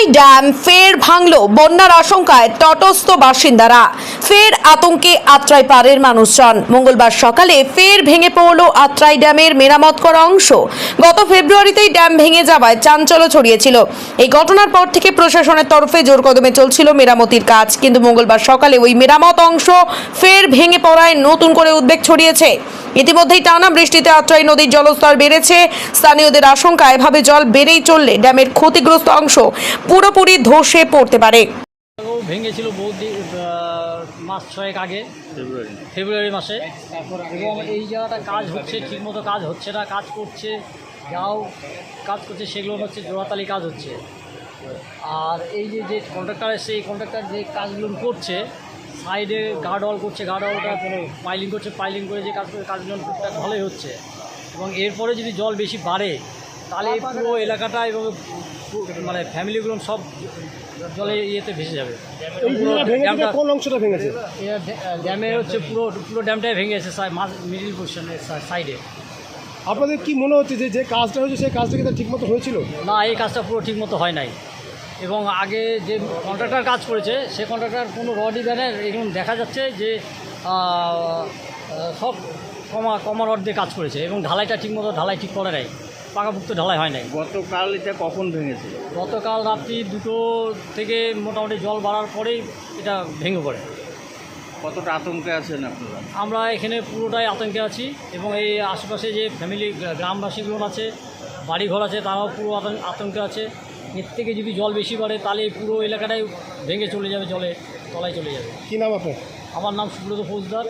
Atrai dam ফের ভাঙল, বন্যার আশঙ্কায় তটস্থ বাসিন্দারা। ফের আতঙ্কে আত্রাই পাড়ের মানুষজন। মঙ্গলবার সকালে ফের ভেঙে পড়ল আত্রাই ড্যামের মেরামত করা অংশ। গত ফেব্রুয়ারিতেই ড্যাম ভেঙে যাওয়ায় চাঞ্চল্য ছড়িয়েছিল। এই ঘটনার পর থেকে প্রশাসনের তরফে জোর কদমে চলছিল মেরামতির কাজ, কিন্তু মঙ্গলবার সকালে ওই মেরামত অংশ ফের ভেঙে পড়ায় নতুন করে উদ্বেগ ছড়িয়েছে। ইতিমধ্যেই টানা বৃষ্টিতে আত্রাই নদীর জলস্তর বেড়েছে। স্থানীয়দের আশঙ্কা, এভাবে জল বেড়েই চললে ড্যামের ক্ষতিগ্রস্ত অংশ পুরোপুরি ধসে পড়তে পারে। ভেঙেছিল মাস 6 আগে, ফেব্রুয়ারি মাসে। এবং এই জায়গাটা কাজ হচ্ছে, ঠিকমতো কাজ হচ্ছে না। কাজ করছে, যাও কাজ করছে, সেগুলো হচ্ছে জোড়াতালি কাজ হচ্ছে। আর এই যে কন্ট্রাক্টর এসে এই কন্ট্রাক্টর যে কাজগুলো করছে, সাইডে গার্ডওয়াল করছে, গার্ডওয়ালটা পাইলিং করছে, পাইলিং করে যে কাজ করে কাজগুলো টুকটাক ভালোই হচ্ছে। এবং এরপরে যদি জল বেশি বাড়ে তাহলে পুরো এলাকাটা এবং মানে ফ্যামিলিগুলো সব জলে ইয়েতে ভেসে যাবে। কোন অংশটা ভেঙেছে? ড্যামের হচ্ছে পুরো ড্যামটাই ভেঙে গেছে, মিডিল পোর্শনের সাইডে। আপনাদের কি মনে হচ্ছে যে কাজটা হয়েছে সেই কাজটা কি ঠিকমতো হয়েছিল? না, এই কাজটা পুরো ঠিকমতো হয় নাই। এবং আগে যে কন্ট্রাক্টর কাজ করেছে সে কন্ট্রাক্টর কোনো রডই দেয় না। এরকম দেখা যাচ্ছে যে সব কমা রড দিয়ে কাজ করেছে এবং ঢালাইটা ঠিকমতো ঢালাই ঠিক করে নাই, পাকাপুক্ত ঢালাই হয় নাই। গতকাল এটা কখন ভেঙেছিল? গতকাল রাত্রি 2টো থেকে মোটামুটি জল বাড়ার পরেই এটা ভেঙে পড়ে। কতটা আতঙ্কে আছেন আপনারা? আমরা এখানে পুরোটাই আতঙ্কে আছি এবং এই আশেপাশে যে ফ্যামিলি গ্রামবাসীগুলো আছে, বাড়িঘর আছে, তারাও পুরো আতঙ্কে আছে। এর থেকে যদি জল বেশি বাড়ে তাহলে পুরো এলাকাটাই ভেঙে চলে যাবে, জলে তলায় চলে যাবে। কি নাম আপনার? আমার নাম সুব্রত ফৌজদার।